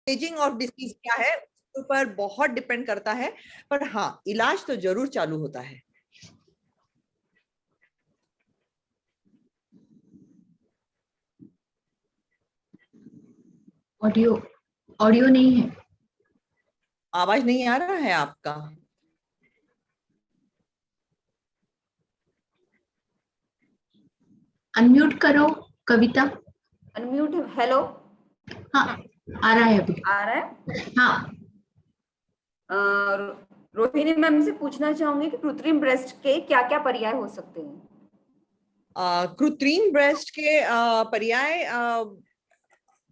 Staging of disease क्या है उसके ऊपर बहुत डिपेंड करता है, पर हाँ इलाज तो जरूर चालू होता है। ऑडियो ऑडियो नहीं है। आवाज नहीं आ रहा है आपका? अनम्यूट करो कविता। अनम्यूट। हेलो। हाँ आ रहा है अभी। आ रहा है। हाँ रोहिणी मैम से पूछना चाहूंगी कि कृत्रिम ब्रेस्ट के क्या क्या पर्याय हो सकते हैं? कृत्रिम ब्रेस्ट के पर्याय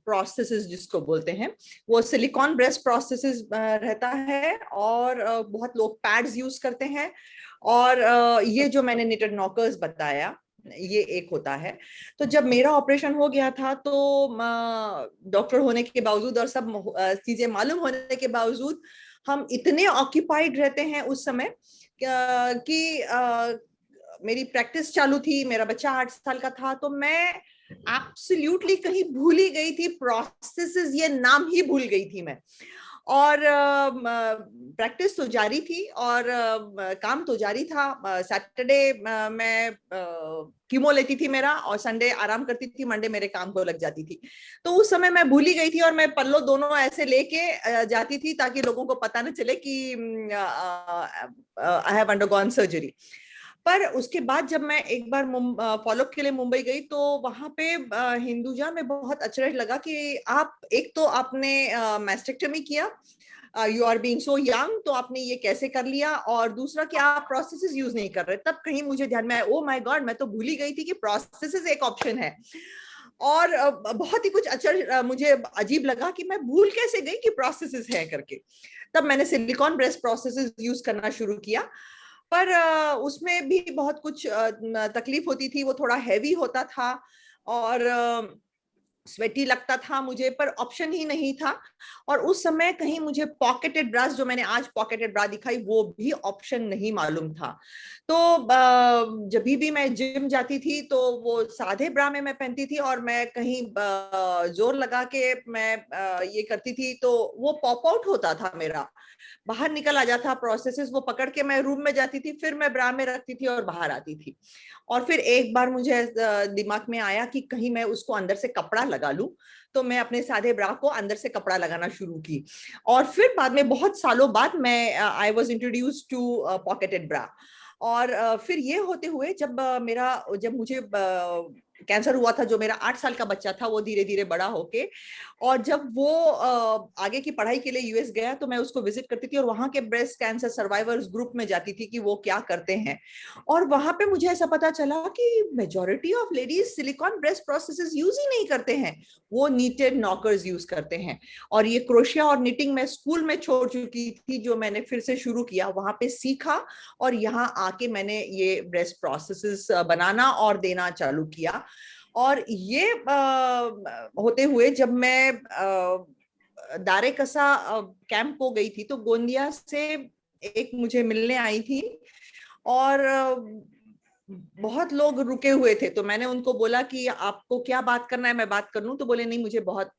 प्रोस्थेसिस जिसको बोलते हैं, वो सिलिकॉन ब्रेस्ट प्रोस्थेसिस रहता है, और बहुत लोग पैड्स यूज करते हैं, और ये जो मैंने निटेड नॉकर्स बताया ये एक होता है। तो जब मेरा ऑपरेशन हो गया था तो डॉक्टर होने के बावजूद और सब चीजें मालूम होने के बावजूद हम इतने ऑक्यूपाइड रहते हैं उस समय कि मेरी प्रैक्टिस चालू थी, मेरा बच्चा 8 साल का था, तो मैं एब्सोल्युटली कहीं भूल ही गई थी, प्रोसेसेस ये नाम ही भूल गई थी मैं। और प्रैक्टिस तो जारी थी और काम तो जारी था। सैटरडे मैं कीमो लेती थी मेरा, और संडे आराम करती थी, मंडे मेरे काम को लग जाती थी। तो उस समय मैं भूल ही गई थी, और मैं पल्लो दोनों ऐसे लेके जाती थी ताकि लोगों को पता न चले कि आई हैव अंडरगॉन सर्जरी। पर उसके बाद जब मैं एक बार फॉलोअप के लिए मुंबई गई, तो वहां पे हिंदुजा में बहुत अचरज लगा कि आप एक तो आपने मैस्टेक्टमी किया, you are being so young, तो आपने ये कैसे कर लिया, और दूसरा कि आप प्रोसेसेस यूज नहीं कर रहे। तब कहीं मुझे ध्यान में आया, ओ माय गॉड, मैं तो भूल ही गई थी कि प्रोसेसेस एक ऑप्शन है। और बहुत ही कुछ मुझे अजीब लगा कि मैं भूल कैसे गई कि प्रोसेसेस है करके। तब मैंने सिलिकॉन ब्रेस्ट प्रोसेसेस यूज करना शुरू किया, पर उसमें भी बहुत कुछ तकलीफ होती थी, वो थोड़ा हैवी होता था और स्वेटी लगता था मुझे, पर ऑप्शन ही नहीं था। और उस समय कहीं मुझे पॉकेटेड ब्रास, जो मैंने आज पॉकेटेड ब्रा दिखाई, वो भी ऑप्शन नहीं मालूम था। तो जब भी मैं जिम जाती थी तो वो सादे ब्रा में मैं पहनती थी, और मैं कहीं जोर लगा के मैं ये करती थी तो वो पॉप आउट होता था, मेरा बाहर निकल आ जाता प्रोसेसेस। वो पकड़ के मैं रूम में जाती थी, फिर मैं ब्रा में रखती थी और बाहर आती थी। और फिर एक बार मुझे दिमाग में आया कि कहीं मैं उसको अंदर से कपड़ा लगा लूं, तो मैं अपने सादे ब्रा को अंदर से कपड़ा लगाना शुरू की। और फिर बाद में बहुत सालों बाद मैं I was introduced to pocketed bra. और फिर ये होते हुए जब मुझे कैंसर हुआ था, जो मेरा 8 साल का बच्चा था, वो धीरे धीरे बड़ा होके, और जब वो आगे की पढ़ाई के लिए यूएस गया, तो मैं उसको विजिट करती थी और वहां के ब्रेस्ट कैंसर सर्वाइवर्स ग्रुप में जाती थी कि वो क्या करते हैं। और वहां पे मुझे ऐसा पता चला कि majority of ladies silicone breast prostheses use ही नहीं करते हैं, वो नीटेड नॉकर्स यूज करते हैं। और ये क्रोशिया और निटिंग मैं स्कूल में छोड़ चुकी थी, जो मैंने फिर से शुरू किया, वहां पे सीखा, और यहाँ आके मैंने ये ब्रेस्ट प्रोसेसेस बनाना और देना चालू किया। और ये होते हुए जब मैं दारे कसा कैंप को गई थी, तो गोंदिया से एक मुझे मिलने आई थी, और बहुत लोग रुके हुए थे। तो मैंने उनको बोला कि आपको क्या बात करना है, मैं बात कर लूं? तो बोले नहीं, मुझे बहुत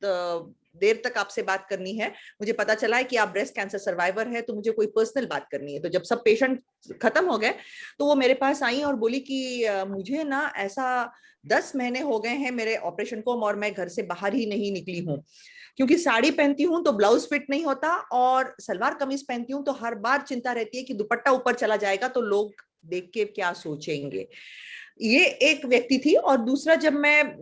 देर तक आपसे बात करनी है, मुझे पता चला है कि आप ब्रेस्ट कैंसर सर्वाइवर है, तो मुझे कोई पर्सनल बात करनी है। तो जब सब पेशेंट खत्म हो गए, तो वो मेरे पास आई और बोली कि मुझे ना ऐसा 10 महीने हो गए हैं मेरे ऑपरेशन को, और मैं घर से बाहर ही नहीं निकली हूँ, क्योंकि साड़ी पहनती हूँ तो ब्लाउज फिट नहीं होता, और सलवार कमीज पहनती हूँ तो हर बार चिंता रहती है कि दुपट्टा ऊपर चला जाएगा तो लोग देख के क्या सोचेंगे। ये एक व्यक्ति थी। और दूसरा, जब मैं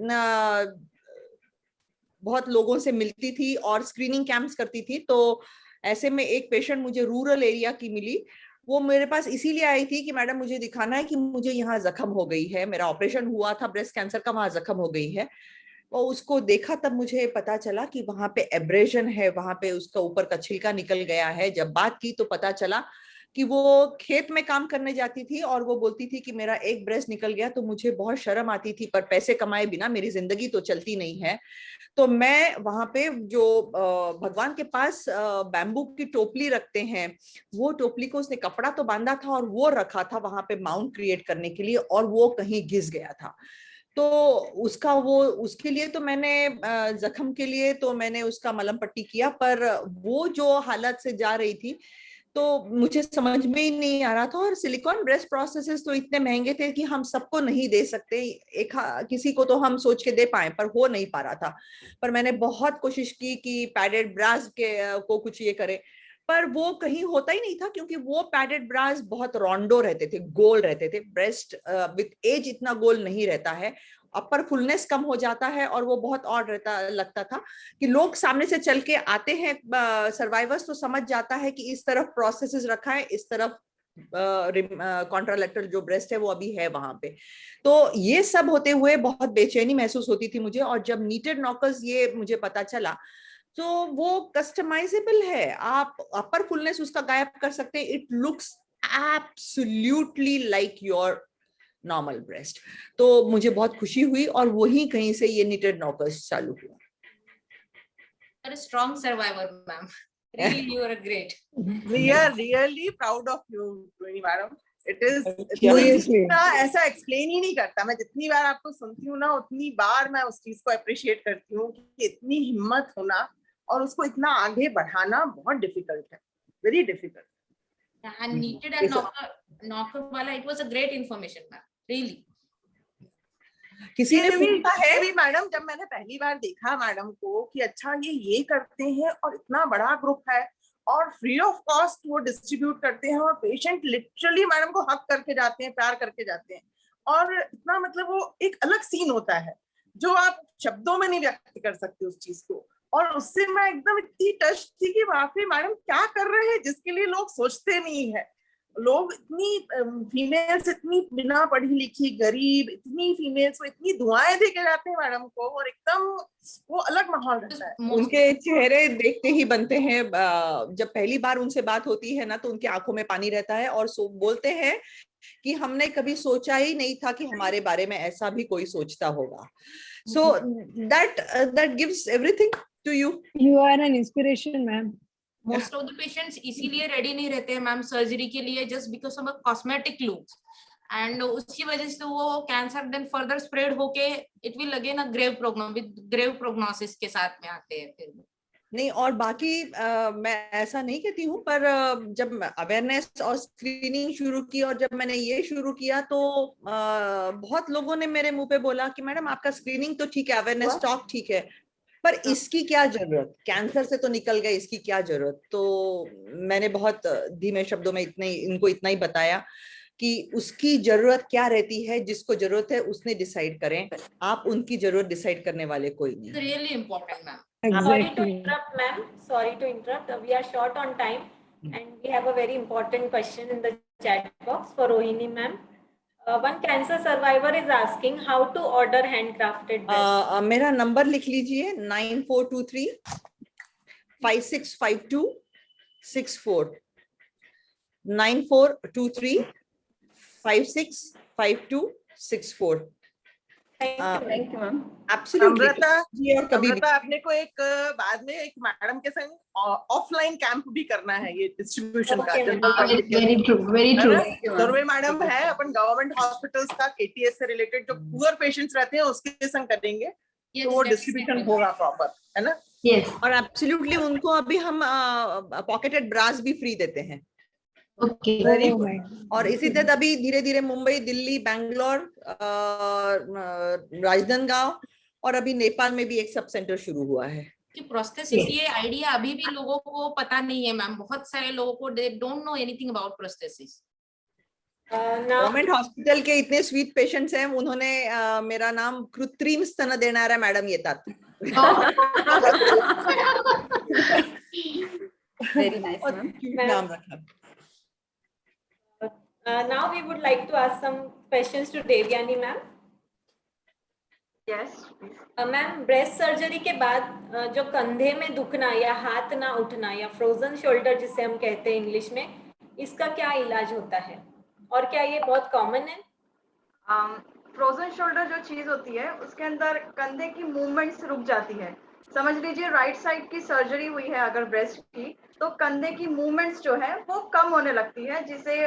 बहुत लोगों से मिलती थी और स्क्रीनिंग कैंप्स करती थी, तो ऐसे में एक पेशेंट मुझे रूरल एरिया की मिली। वो मेरे पास इसीलिए आई थी कि मैडम मुझे दिखाना है कि मुझे यहाँ जख्म हो गई है, मेरा ऑपरेशन हुआ था ब्रेस्ट कैंसर का, वहां जख्म हो गई है। और उसको देखा तब मुझे पता चला कि वहां पे एब्रेजन है, वहां पे उसका ऊपर का छिलका निकल गया है। जब बात की तो पता चला कि वो खेत में काम करने जाती थी, और वो बोलती थी कि मेरा एक ब्रेस्ट निकल गया तो मुझे बहुत शर्म आती थी, पर पैसे कमाए बिना मेरी जिंदगी तो चलती नहीं है। तो मैं वहां पे जो भगवान के पास बैम्बू की टोपली रखते हैं, वो टोपली को उसने कपड़ा तो बांधा था और वो रखा था वहां पे माउंट क्रिएट करने के लिए, और वो कहीं घिस गया था। तो उसका वो उसके लिए तो मैंने जख्म के लिए तो मैंने उसका मलहम पट्टी किया, पर वो जो हालत से जा रही थी तो मुझे समझ में ही नहीं आ रहा था। और सिलिकॉन ब्रेस्ट प्रोसेसेस तो इतने महंगे थे कि हम सबको नहीं दे सकते, किसी को तो हम सोच के दे पाए, पर हो नहीं पा रहा था। पर मैंने बहुत कोशिश की कि पैडेड ब्रास के को कुछ ये करे, पर वो कहीं होता ही नहीं था, क्योंकि वो पैडेड ब्रास बहुत रोंडो रहते थे, गोल रहते थे। ब्रेस्ट विथ एज इतना गोल नहीं रहता है, अपर फुलनेस कम हो जाता है, और वो बहुत ऑड रहता लगता था कि लोग सामने से चल के आते हैं सर्वाइवर्स तो समझ जाता है कि इस तरफ प्रोसेसेस रखा है, इस तरफ कॉन्ट्रालेटरल जो ब्रेस्ट है वो अभी है वहां पे। तो ये सब होते हुए बहुत बेचैनी महसूस होती थी मुझे। और जब नीटेड नॉकर्स ये मुझे पता चला, तो वो कस्टमाइजेबल है, आप अपर फुलनेस उसका गायब कर सकते हैं। It looks absolutely like your normal breast. तो मुझे बहुत खुशी हुई, और वही कहीं से ये निटेड नॉकर्स चालू हुआ। You're a strong survivor, ma'am. Really, you are a great. We are really proud of you, Rohini madam. It is Seriously. ऐसा एक्सप्लेन ही नहीं करता। मैं जितनी बार आपको सुनती हूँ ना, उतनी बार मैं उस चीज को अप्रिशिएट करती हूँ कि इतनी हिम्मत होना और उसको इतना आगे बढ़ाना बहुत डिफिकल्ट है, very difficult. And needed and knocker wala, it was a great information, ma'am. Really. किसी ने पूछा है भी मैडम, जब मैंने पहली बार देखा मैडम को कि अच्छा ये करते हैं और इतना बड़ा ग्रुप है और फ्री ऑफ कॉस्ट वो डिस्ट्रीब्यूट करते हैं, और पेशेंट लिटरली मैडम को हक करके जाते हैं, प्यार करके जाते हैं, और इतना मतलब वो एक अलग सीन होता है जो आप शब्दों में नहीं व्यक्त कर सकते उस चीज को। और उससे मैं एकदम इतनी टच थी कि वाकई मैडम क्या कर रहे हैं जिसके लिए लोग सोचते नहीं है। लोग इतनी फीमेल्स इतनी बिना पढ़ी लिखी गरीब, इतनी फीमेल्स को इतनी दुआएं दे के जाते हैं मैडम को, और एकदम वो अलग माहौल रहता है। उनके चेहरे देखते ही बनते हैं। जब पहली बार उनसे बात होती है ना, तो उनकी आंखों में पानी रहता है, और बोलते हैं कि हमने कभी सोचा ही नहीं था कि हमारे बारे में ऐसा भी कोई सोचता होगा। So that gives everything to you. You are an inspiration, ma'am. Most of the patients इसीलिए ready नहीं रहते हैं मैम सर्जरी के लिए, just because of a cosmetic looks, and उसी वजह से वो कैंसर then further spread होके it will again a grave prognosis के साथ में आते हैं फिर। नहीं, और बाकी मैं ऐसा नहीं कहती हूँ, पर जब अवेयरनेस और स्क्रीनिंग शुरू की और जब मैंने ये शुरू किया, तो बहुत लोगों ने मेरे मुंह पे बोला कि मैडम आपका स्क्रीनिंग तो ठीक है, अवेयरनेस टॉक ठीक है, पर इसकी क्या जरूरत, कैंसर से तो निकल गए, इसकी क्या जरूरत। तो मैंने बहुत धीमे शब्दों में इनको इतना ही बताया कि उसकी जरूरत क्या रहती है, जिसको जरूरत है उसने डिसाइड करें, आप उनकी जरूरत डिसाइड करने वाले कोई नहीं। It's really important, ma'am. Sorry to interrupt, ma'am. Sorry to interrupt. We are short on time, and we have a very important question in the chat box for Rohini, ma'am. One cancer survivor is asking how to order handcrafted breast. मेरा number लिख लीजिए 9423 5652 64 9423 5652 64। Thank you, ma'am. Absolutely. Amrita, अपने को एक बाद में एक madam के संग ऑफलाइन कैंप भी करना है ये डिस्ट्रीब्यूशन का। Very true. दुर्वे मैडम है अपन गवर्नमेंट हॉस्पिटल्स का केटीएस से रिलेटेड जो पुअर पेशेंट्स रहते हैं उसके संग करेंगे, तो वो डिस्ट्रीब्यूशन होगा प्रॉपर, है ना? यस, और एब्सोल्युटली उनको अभी हम पॉकेटेड ब्रास भी फ्री देते हैं। Okay, very Oh good. my. और इसी तरह अभी धीरे धीरे मुंबई, दिल्ली, बैंगलोर, राजनांदगांव और अभी नेपाल में भी एक सब सेंटर शुरू हुआ है। कि प्रोस्थेसिस ये आइडिया अभी भी लोगों को पता नहीं है मैम, बहुत सारे लोगों को they don't know anything about prosthesis. Now, government hospital के इतने स्वीट पेशेंट्स हैं, उन्होंने मेरा नाम कृत्रिम स्तन देनारा मैडम ये था। very nice, ma'am. नाम रखा। Now we would like to ask some questions to Devyani, ma'am. Yes, please. Ma'am, breast surgery के बाद जो कंधे में दुखना या हाथ ना उठना या फ्रोजन शोल्डर जिसे हम कहते हैं इंग्लिश में, इसका क्या इलाज होता है और क्या ये बहुत कॉमन है? फ्रोजन शोल्डर जो चीज होती है उसके अंदर कंधे की मूवमेंट्स रुक जाती है। समझ लीजिए राइट साइड की सर्जरी हुई है अगर ब्रेस्ट की, तो कंधे की मूवमेंट्स जो है वो कम होने लगती है, जिसे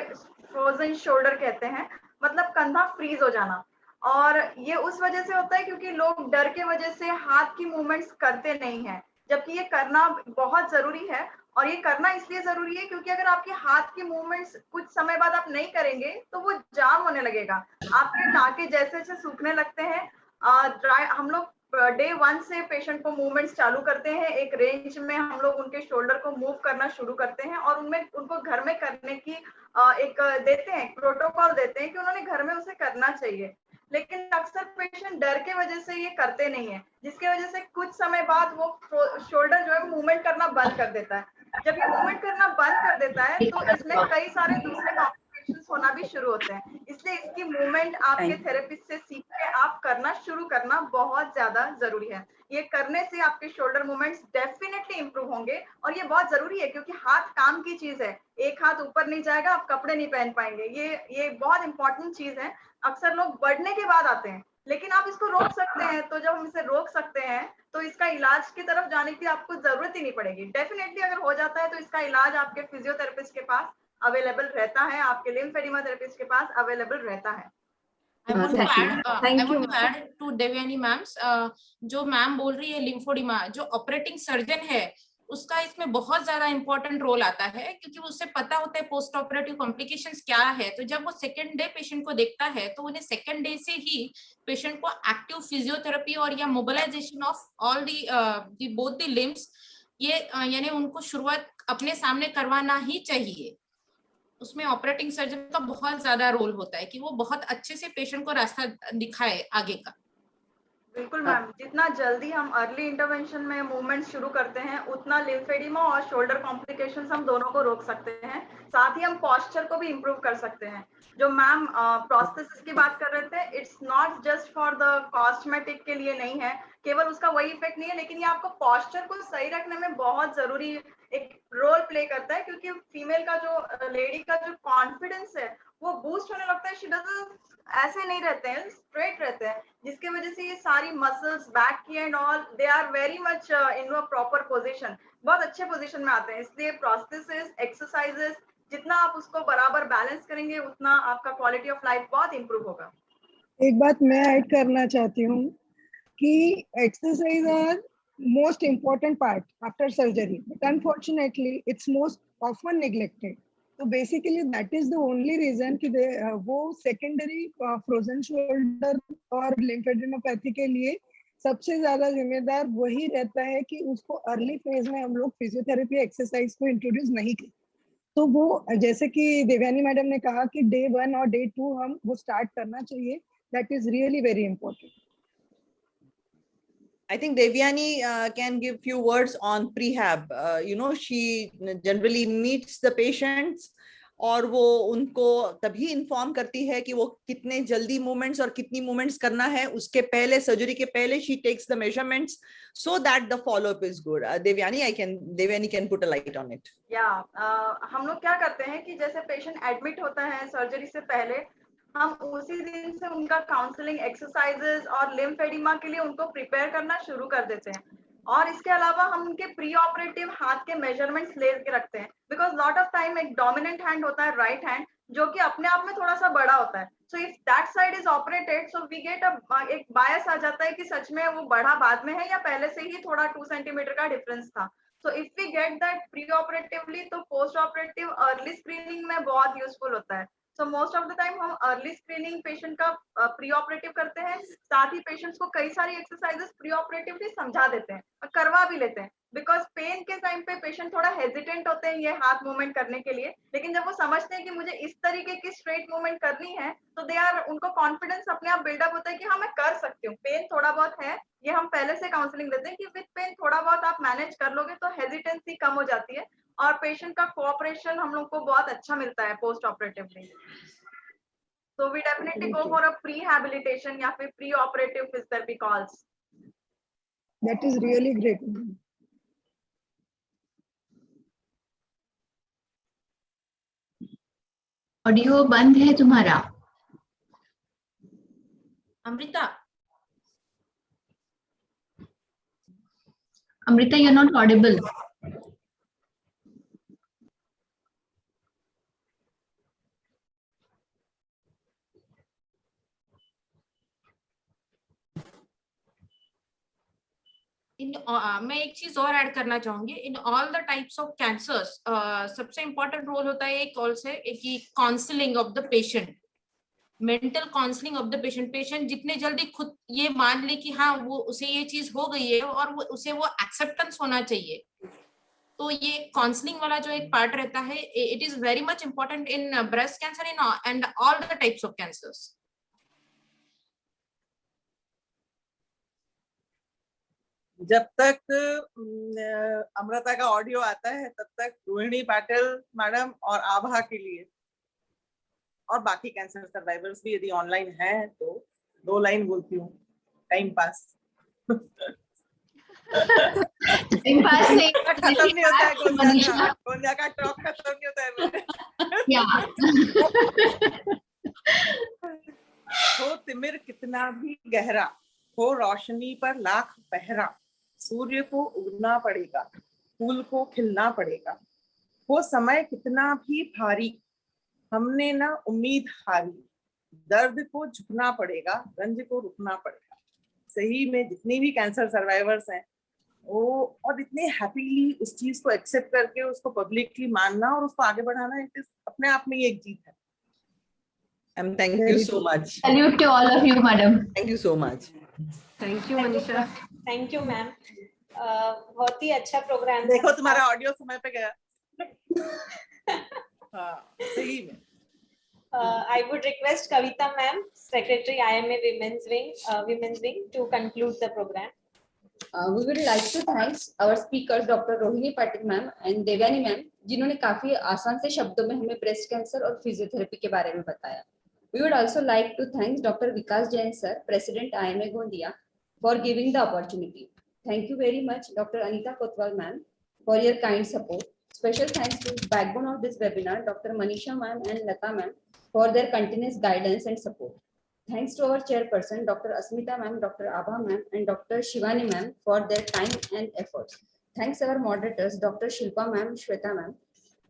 फ्रोजन शोल्डर कहते हैं, मतलब कंधा फ्रीज हो जाना। और ये उस वजह से होता है क्योंकि लोग डर के वजह से हाथ की मूवमेंट्स करते नहीं है, जबकि ये करना बहुत जरूरी है। और ये करना इसलिए जरूरी है क्योंकि अगर आपके हाथ की मूवमेंट्स कुछ समय बाद आप नहीं करेंगे तो वो जाम होने लगेगा, आपके टाँके जैसे जैसे सूखने लगते हैं। ड्राई हम लोग डे 1 से पेशेंट को मूवमेंट्स चालू करते हैं, एक रेंज में हम लोग उनके शोल्डर को मूव करना शुरू करते हैं और उनमें उनको घर में करने की एक देते हैं, प्रोटोकॉल देते हैं कि उन्होंने घर में उसे करना चाहिए। लेकिन अक्सर पेशेंट डर के वजह से ये करते नहीं है, जिसकी वजह से कुछ समय बाद वो शोल्डर जो है मूवमेंट करना बंद कर देता है। जब ये मूवमेंट करना बंद कर देता है तो इसमें कई सारे दूसरे कॉम्प्लिकेशंस होना भी शुरू होते हैं। इसलिए इसकी मूवमेंट आपके थेरेपिस्ट से सीख के आप करना शुरू करना बहुत ज्यादा जरूरी है। ये करने से आपके शोल्डर मूवमेंट्स डेफिनेटली इंप्रूव होंगे और ये बहुत जरूरी है क्योंकि हाथ काम की चीज है, एक हाथ ऊपर नहीं जाएगा आप कपड़े नहीं पहन पाएंगे। ये बहुत इंपॉर्टेंट चीज है। अक्सर लोग बढ़ने के बाद आते हैं, लेकिन आप इसको रोक सकते हैं। तो जब हम इसे रोक सकते हैं तो इसका इलाज की तरफ जाने की आपको जरूरत ही नहीं पड़ेगी। डेफिनेटली अगर हो जाता है तो इसका इलाज आपके फिजियोथेरेपिस्ट के पास अवेलेबल रहता है, आपके लिम्फेडिमा थेरेपिस्ट के पास अवेलेबल रहता है। I want to Thank add, I want to add to Devyani ma'am's, जो मैम बोल रही है लिम्फोडिमा, जो ऑपरेटिंग सर्जन है उसका इसमें बहुत ज्यादा इंपॉर्टेंट रोल आता है क्योंकि उसे पता होता है पोस्ट ऑपरेटिव कॉम्प्लिकेशंस क्या है। तो जब वो सेकेंड डे पेशेंट को देखता है तो उन्हें सेकेंड डे से ही पेशेंट को एक्टिव फिजियोथेरेपी और या mobilisation of all the both the limbs, ये यानी उनको शुरुआत अपने सामने करवाना ही चाहिए। उसमें ऑपरेटिंग सर्जन का बहुत ज्यादा रोल होता है कि वो बहुत अच्छे से पेशेंट को रास्ता दिखाए आगे का। बिल्कुल मैम, जितना जल्दी हम अर्ली इंटरवेंशन में मूवमेंट शुरू करते हैं उतना लिम्फेडिमा और शोल्डर कॉम्प्लिकेशंस हम दोनों को रोक सकते हैं। साथ ही हम पोस्चर को भी इम्प्रूव कर सकते हैं। जो मैम प्रोस्थेसिस की बात कर रहे थे, it's not just for the cosmetic के लिए नहीं है, केवल उसका वही इफेक्ट नहीं है, लेकिन ये आपको पोस्चर को सही रखने में बहुत जरूरी एक रोल प्ले करता है क्योंकि फीमेल का जो लेडी का जो कॉन्फिडेंस है वो बूस्ट होने लगता है। शी डजंट ऐसे नहीं रहते हैं, स्ट्रेट रहते हैं, जिसके वजह से ये सारी मसल्स बैक की and all they are very much in a proper position, बहुत अच्छे पोजीशन में आते हैं। इसलिए प्रोस्थेसिस एक्सरसाइजेस जितना आप उसको बराबर बैलेंस करेंगे उतना आपका क्वालिटी ऑफ लाइफ बहुत इंप्रूव होगा। एक बात मैं ऐड करना चाहती हूँ कि exercise are most important part after surgery, but unfortunately it's most often neglected. So basically that is the only reason कि वो secondary frozen shoulder और lymphadenopathy के लिए सबसे ज्यादा जिम्मेदार वही रहता है कि उसको अर्ली फेज में हम लोग फिजियोथेरेपी एक्सरसाइज को इंट्रोड्यूस नहीं किए। तो वो जैसे कि देवयानी मैडम ने कहा कि डे 1 और डे 2 हम वो स्टार्ट करना चाहिए, that is really very important. I think Devyani can give few words on prehab. She generally meets the patients और वो उनको तभी इन्फॉर्म करती है कि वो कितने जल्दी मूवमेंट्स और कितनी मूवमेंट्स करना है उसके पहले, सर्जरी के पहले she takes the measurements so that the follow up is good. Devyani can put a light on it. हम लोग क्या करते हैं कि जैसे पेशेंट एडमिट होता है सर्जरी से पहले, हम उसी दिन से उनका काउंसलिंग, एक्सरसाइजेस और लिम्फेडिमा के लिए उनको प्रिपेयर करना शुरू कर देते हैं। और इसके अलावा हम उनके प्री ऑपरेटिव हाथ के मेजरमेंट्स ले के रखते हैं, बिकॉज लॉट ऑफ टाइम एक डोमिनेंट हैंड होता है राइट हैंड, जो कि अपने आप में थोड़ा सा बड़ा होता है। So if that side is operated so we get एक बायस आ जाता है कि सच में वो बढ़ा बाद में है या पहले से ही थोड़ा 2 सेंटीमीटर का डिफरेंस था। So if we get that preoperatively तो पोस्ट ऑपरेटिव अर्ली स्क्रीनिंग में बहुत यूजफुल होता है। So most of the time हम अर्ली स्क्रीनिंग पेशेंट का प्री ऑपरेटिव करते हैं, साथ ही पेशेंट्स को कई सारी एक्सरसाइजेस प्री ऑपरेटिवली समझा देते हैं और करवा भी लेते हैं। बिकॉज पेन के टाइम पे पेशेंट थोड़ा हेजिटेंट होते हैं ये हाथ मूवमेंट करने के लिए, लेकिन जब वो समझते हैं कि मुझे इस तरीके की स्ट्रेट मूवमेंट करनी है तो उनको कॉन्फिडेंस अपने आप बिल्डअप होता है कि हाँ मैं कर सकती हूँ। पेन थोड़ा बहुत है, ये हम पहले से काउंसलिंग देते हैं कि विद पेन थोड़ा बहुत आप मैनेज कर लोगे तो हेजिटेंसी कम हो जाती है और पेशेंट का कोऑपरेशन हम लोग को बहुत अच्छा मिलता है post operatively. So we definitely go for a prehabilitation या फिर pre-operative physiotherapy calls. That is really great. Audio बंद है तुम्हारा Amrita. Amrita, you are not audible. मैं एक चीज और ऐड करना चाहूंगी, in all the types of cancers सबसे इंपॉर्टेंट रोल होता है एक कॉल से कि counselling of the patient, mental counselling of the patient. Patient जितने जल्दी खुद ये मान ले कि हाँ वो उसे ये चीज हो गई है और उसे वो एक्सेप्टेंस होना चाहिए, तो ये काउंसलिंग वाला जो एक पार्ट रहता है, it is very much important in breast cancer in and all the types of cancers. जब तक अमृता का ऑडियो आता है तब तक रोहिणी पाटिल मैडम और आभा के लिए और बाकी कैंसर सर्वाइवर्स भी यदि ऑनलाइन हैं तो 2 लाइन बोलती हूँ, टाइम पास। टाइम पास नहीं, खत्म नहीं होता है गोंजा का टॉक खत्म नहीं होता है। या हो तिमिर कितना भी गहरा, हो रोशनी पर लाख पहरा, सूर्य को उगना पड़ेगा, फूल को खिलना पड़ेगा, हो समय कितना भी भारी, हमने ना उम्मीद हारी, दर्द को झुकना पड़ेगा, रंज को रुकना पड़ेगा। सही में जितनी भी कैंसर सर्वाइवर्स हैं वो और इतने हैप्पीली उस चीज को एक्सेप्ट करके उसको पब्लिकली मानना और उसको आगे बढ़ाना, इट इज अपने आप में ही एक जीत है। Thank you so much. salute to all of you, madam. Thank you so much. Thank you Manisha. Thank you ma'am, बहुत ही अच्छा प्रोग्राम। देखो तुम्हारा ऑडियो समय पे गया। हाँ सही में। I would request Kavita ma'am, Secretary IMA Women's Wing, to conclude the program. We would like to thank our speakers Dr. Rohini Patil ma'am and Devyani ma'am, जिन्होंने काफी आसान से शब्दों में हमें ब्रेस्ट कैंसर और फिजियोथेरेपी के बारे में बताया। We would also like to thank Dr. Vikas Jain sir, President IMA Gondia, for giving the opportunity. Thank you very much, Dr. Anita Kotwal ma'am, for your kind support. Special thanks to backbone of this webinar, Dr. Manisha ma'am and Lata ma'am, for their continuous guidance and support. Thanks to our chairperson, Dr. Asmita ma'am, Dr. Abha ma'am, and Dr. Shivani ma'am for their time and efforts. Thanks our moderators, Dr. Shilpa ma'am, Shweta ma'am.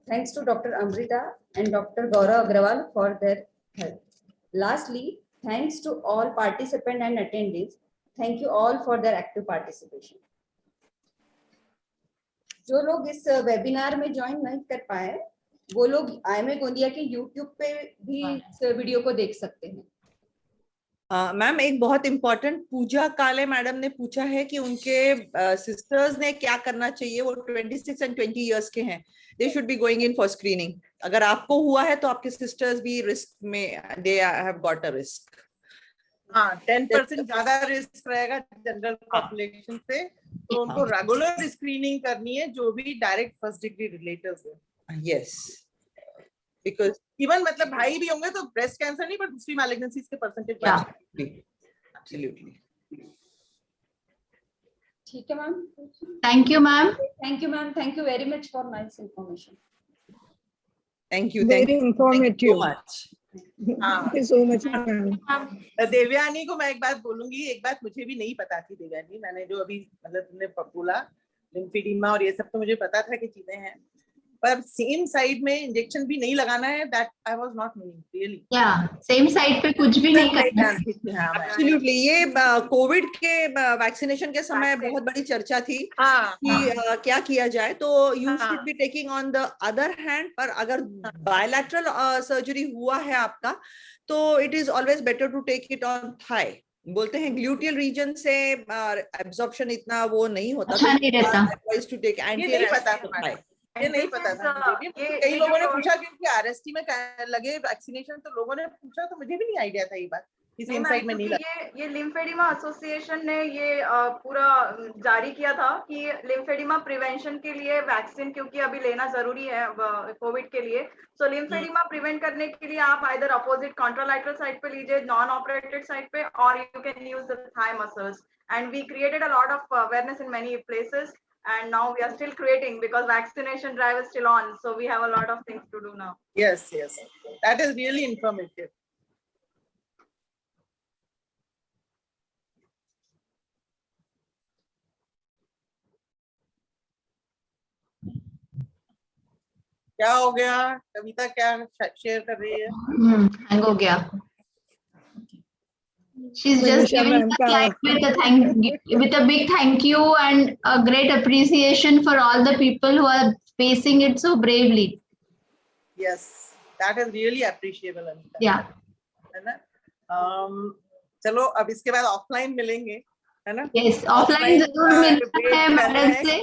Thanks to Dr. Amrita and Dr. Gaurav Agrawal for their help. Lastly, thanks to all participants and attendees. Thank you all for their active participation. जो लोग इस webinar में join नहीं कर पाए वो लोग IMA Gondia के YouTube पे भी इस वीडियो को देख सकते हैं। मैम एक बहुत इम्पोर्टेंट पूजा काले मैडम ने पूछा है कि उनके सिस्टर्स ने क्या करना चाहिए, वो 26 and 20 इयर्स के हैं, they should be going in for screening. अगर आपको हुआ है तो आपके सिस्टर्स भी रिस्क में, they have got a risk. हाँ 10% ज्यादा रिस्क रहेगा जनरल पॉपुलेशन से, तो उनको रेगुलर स्क्रीनिंग करनी है जो भी डायरेक्ट फर्स्ट डिग्री रिलेटिव्स है। यस, बिकॉज इवन मतलब भाई भी होंगे तो ब्रेस्ट कैंसर नहीं पर दूसरी मैलिग्नेंसीज के परसेंटेज एब्सोल्युटली। ठीक है ma'am. Thank you, ma'am. Thank you ma'am. Thank you very much for nice information. Thank you, Very informative. So much. Thank you so much, ma'am. Devyani को मैं एक बात बोलूंगी, एक बात मुझे भी नहीं पता थी देवयानी, मैंने जो अभी मतलब तुमने बोला लिम्फेडिमा और ये सब तो मुझे पता था कि चीजें हैं, पर सेम साइड में इंजेक्शन भी नहीं लगाना है, that I was not knowing really. Yeah, same side पे कुछ भी नहीं करना। एब्सोल्युटली, ये कोविड के वैक्सीनेशन के समय बहुत बड़ी चर्चा थी कि क्या किया जाए, तो you should be taking on the other hand, पर अगर बायलैटरल सर्जरी हुआ है आपका तो it is always better to take it on thigh. बोलते हैं ग्लूटियल रीजन से एब्जॉर्प्शन इतना वो नहीं होता, अच्छा नहीं रहता। टू टेक एंटी, ये नहीं पता था, ये नहीं पता था मुझे भी। कई लोगों ने पूछा क्योंकि आरएसटी में लगे वैक्सीनेशन, तो लोगों ने पूछा, तो मुझे भी नहीं आइडिया था ये बात कि सेम साइड में नहीं लगा। ये लिम्फेडिमा एसोसिएशन ने ये पूरा जारी किया था कि लिम्फेडिमा प्रिवेंशन के लिए वैक्सीन क्योंकि अभी लेना जरूरी है कोविड के लिए, सो लिम्फेडिमा प्रिवेंट करने के लिए आप आइदर अपोजिट कॉन्ट्रालैटरल साइड पे लीजिए, नॉन ऑपरेटेड साइड पे, और you can use the thigh muscles, and we created a lot of awareness in many places, and now we are still creating because vaccination drive is still on, so we have a lot of things to do now. Yes, yes, that is really informative. क्या हो गया कविता, क्या share कर रही है? hang हो गया। She's just Manisha giving ma'am the का slide with a big thank you and a great appreciation for all the people who are facing it so bravely. Yes, that is really appreciable, Anita. Yeah. है ना? चलो अब इसके बाद offline मिलेंगे, है ना? Yes, offline जरूर मिलना है मैडम से.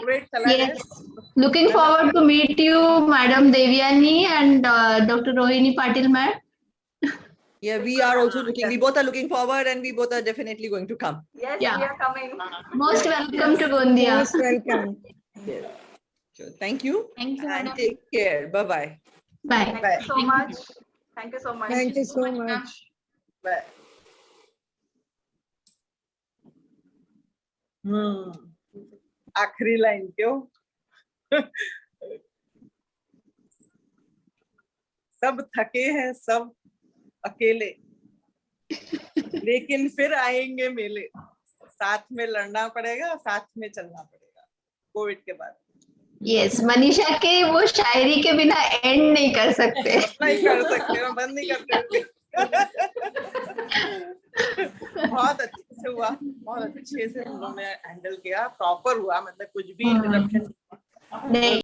Yes. Looking forward to meet you, Madam Devyani and Dr. Rohini Patil ma'am. Yeah, we are also looking. We both are looking forward, and we both are definitely going to come. Yes, Yeah. we are coming. Most welcome to Gondia. most welcome. So thank you. Thank you, And madam. take care. Bye bye. Bye. Thank you so much. Thank you so much. Thank you so ma'am. much. Bye. आखिरी line क्यों? सब थके हैं, सब अकेले, लेकिन फिर आएंगे मेले, साथ में लड़ना पड़ेगा, साथ में चलना पड़ेगा कोविड के बाद. Yes, मनीषा के वो शायरी के बिना एंड नहीं कर सकते. नहीं कर सकते, मैं बंद नहीं करते. बहुत अच्छे से हुआ, बहुत अच्छे से हम लोगों ने हैंडल किया, प्रॉपर हुआ, मतलब कुछ भी इंटरप्शन नहीं.